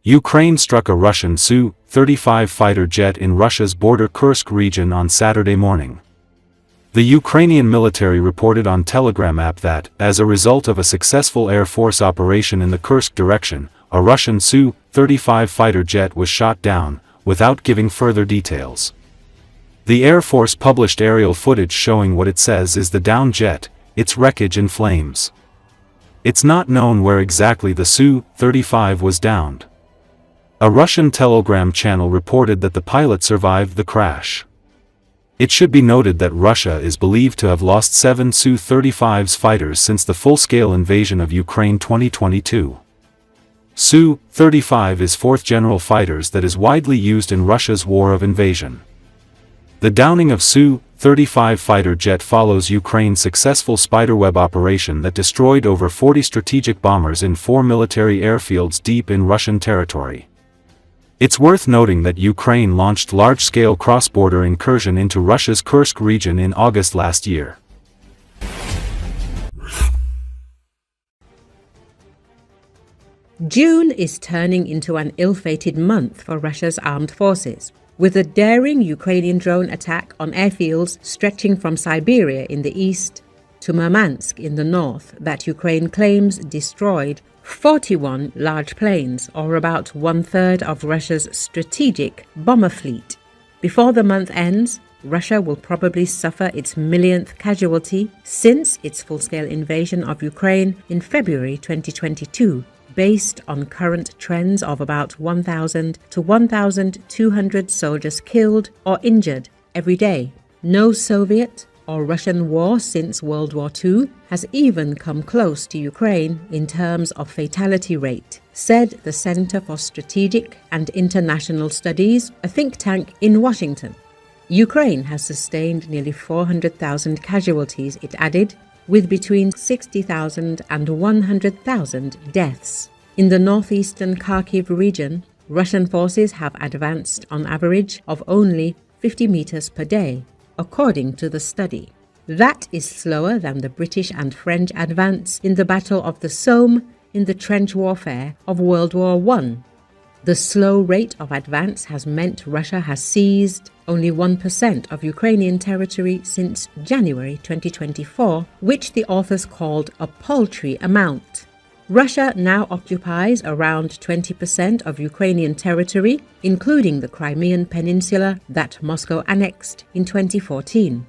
Ukraine struck a Russian Su-35 fighter jet in Russia's border Kursk region on Saturday morning. The Ukrainian military reported on Telegram app that, as a result of a successful Air Force operation in the Kursk direction, a Russian Su-35 fighter jet was shot down, without giving further details. The Air Force published aerial footage showing what it says is the downed jet, its wreckage in flames. It's not known where exactly the Su-35 was downed. A Russian Telegram channel reported that the pilot survived the crash. It should be noted that Russia is believed to have lost 7 Su-35's fighters since the full-scale invasion of Ukraine 2022. Su-35 is fourth general fighters that is widely used in Russia's war of invasion. The downing of Su-35 fighter jet follows Ukraine's successful spiderweb operation that destroyed over 40 strategic bombers in 4 military airfields deep in Russian territory. It's worth noting that Ukraine launched large-scale cross-border incursion into Russia's Kursk region in August last year. June is turning into an ill-fated month for Russia's armed forces, with a daring Ukrainian drone attack on airfields stretching from Siberia in the east to Murmansk in the north that Ukraine claims destroyed 41 large planes, or about one-third of Russia's strategic bomber fleet. Before the month ends, Russia will probably suffer its millionth casualty since its full-scale invasion of Ukraine in February 2022, based on current trends of about 1,000 to 1,200 soldiers killed or injured every day. No Soviet or Russian war since World War II has even come close to Ukraine in terms of fatality rate, said the Center for Strategic and International Studies, a think tank in Washington. Ukraine has sustained nearly 400,000 casualties, it added, with between 60,000 and 100,000 deaths. In the northeastern Kharkiv region, Russian forces have advanced on average of only 50 meters per day, according to the study. That is slower than the British and French advance in the Battle of the Somme in the trench warfare of World War I. The slow rate of advance has meant Russia has seized only 1% of Ukrainian territory since January 2024, which the authors called a paltry amount. Russia now occupies around 20% of Ukrainian territory, including the Crimean Peninsula that Moscow annexed in 2014.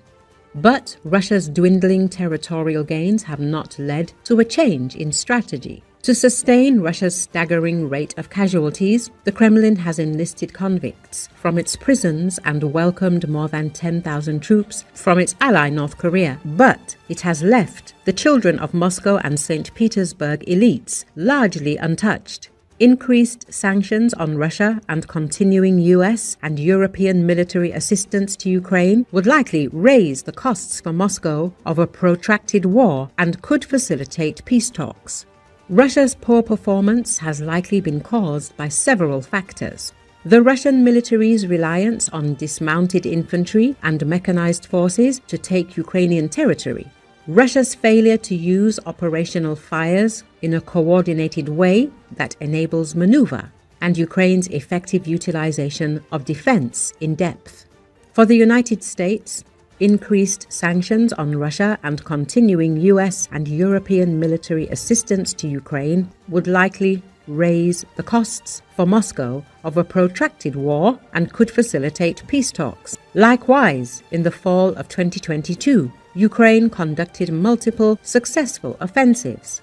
But Russia's dwindling territorial gains have not led to a change in strategy. To sustain Russia's staggering rate of casualties, the Kremlin has enlisted convicts from its prisons and welcomed more than 10,000 troops from its ally North Korea. But it has left the children of Moscow and St. Petersburg elites largely untouched. Increased sanctions on Russia and continuing US and European military assistance to Ukraine would likely raise the costs for Moscow of a protracted war and could facilitate peace talks. Russia's poor performance has likely been caused by several factors. The Russian military's reliance on dismounted infantry and mechanized forces to take Ukrainian territory, Russia's failure to use operational fires in a coordinated way that enables maneuver, and Ukraine's effective utilization of defense in depth. For the United States, increased sanctions on Russia and continuing US and European military assistance to Ukraine would likely raise the costs for Moscow of a protracted war and could facilitate peace talks. Likewise, in the fall of 2022, Ukraine conducted multiple successful offensives.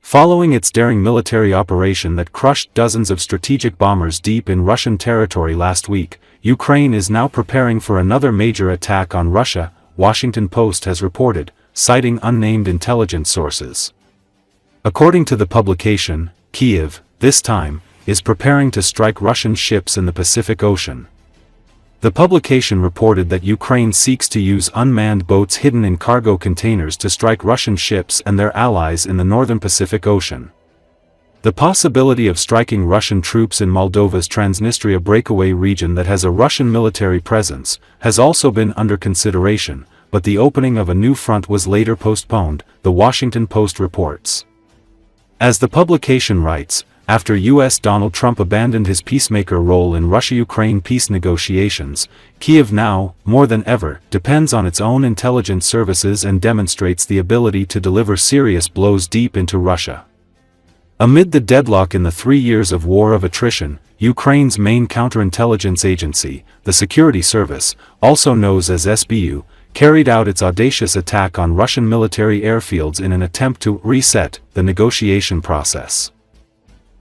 Following its daring military operation that crushed dozens of strategic bombers deep in Russian territory last week, Ukraine is now preparing for another major attack on Russia, Washington Post has reported, citing unnamed intelligence sources. According to the publication, Kyiv, this time, is preparing to strike Russian ships in the Pacific Ocean. The publication reported that Ukraine seeks to use unmanned boats hidden in cargo containers to strike Russian ships and their allies in the northern Pacific Ocean. The possibility of striking Russian troops in Moldova's Transnistria breakaway region that has a Russian military presence has also been under consideration, but the opening of a new front was later postponed, the Washington Post reports. As the publication writes, after U.S. Donald Trump abandoned his peacemaker role in Russia-Ukraine peace negotiations, Kiev now, more than ever, depends on its own intelligence services and demonstrates the ability to deliver serious blows deep into Russia. Amid the deadlock in the 3 years of war of attrition, Ukraine's main counterintelligence agency, the Security Service, also known as SBU, carried out its audacious attack on Russian military airfields in an attempt to reset the negotiation process.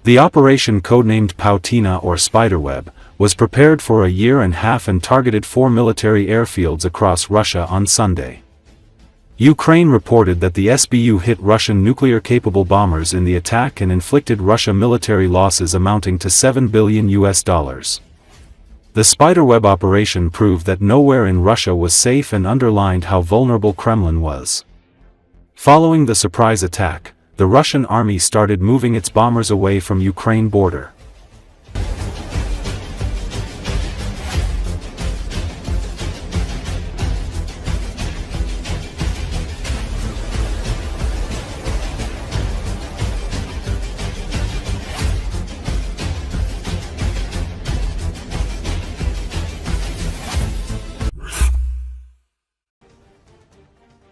The operation codenamed Pautina or Spiderweb, was prepared for a year and a half and targeted 4 military airfields across Russia on Sunday. Ukraine reported that the SBU hit Russian nuclear-capable bombers in the attack and inflicted Russia military losses amounting to $7 billion. The Spiderweb operation proved that nowhere in Russia was safe and underlined how vulnerable Kremlin was. Following the surprise attack, the Russian army started moving its bombers away from Ukraine border.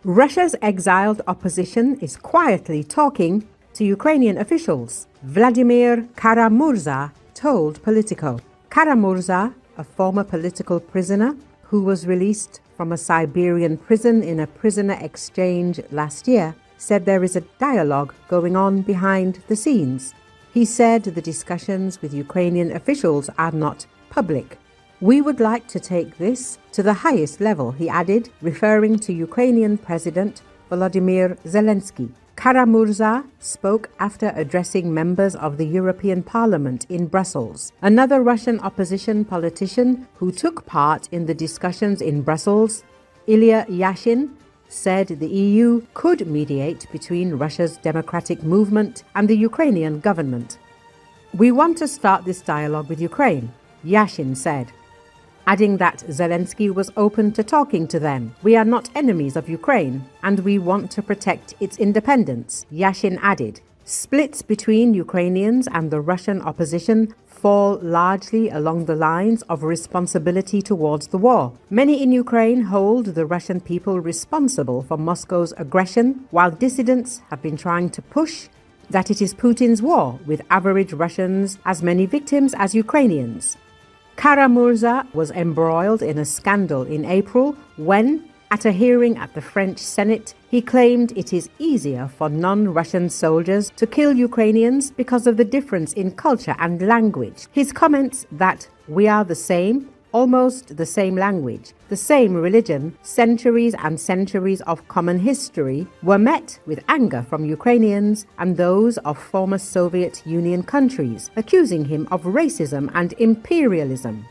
Russia's exiled opposition is quietly talking to Ukrainian officials, Vladimir Kara-Murza told Politico. Kara-Murza, a former political prisoner who was released from a Siberian prison in a prisoner exchange last year, said there is a dialogue going on behind the scenes. He said the discussions with Ukrainian officials are not public. We would like to take this to the highest level, he added, referring to Ukrainian President Volodymyr Zelensky. Kara-Murza spoke after addressing members of the European Parliament in Brussels. Another Russian opposition politician who took part in the discussions in Brussels, Ilya Yashin, said the EU could mediate between Russia's democratic movement and the Ukrainian government. We want to start this dialogue with Ukraine, Yashin said, adding that Zelensky was open to talking to them. We are not enemies of Ukraine, and we want to protect its independence, Yashin added. Splits between Ukrainians and the Russian opposition fall largely along the lines of responsibility towards the war. Many in Ukraine hold the Russian people responsible for Moscow's aggression, while dissidents have been trying to push that it is Putin's war, with average Russians as many victims as Ukrainians. Kara-Murza was embroiled in a scandal in April when, at a hearing at the French Senate, he claimed it is easier for non-Russian soldiers to kill Ukrainians because of the difference in culture and language. His comments that we are the same, almost the same language, the same religion, centuries and centuries of common history, were met with anger from Ukrainians and those of former Soviet Union countries, accusing him of racism and imperialism.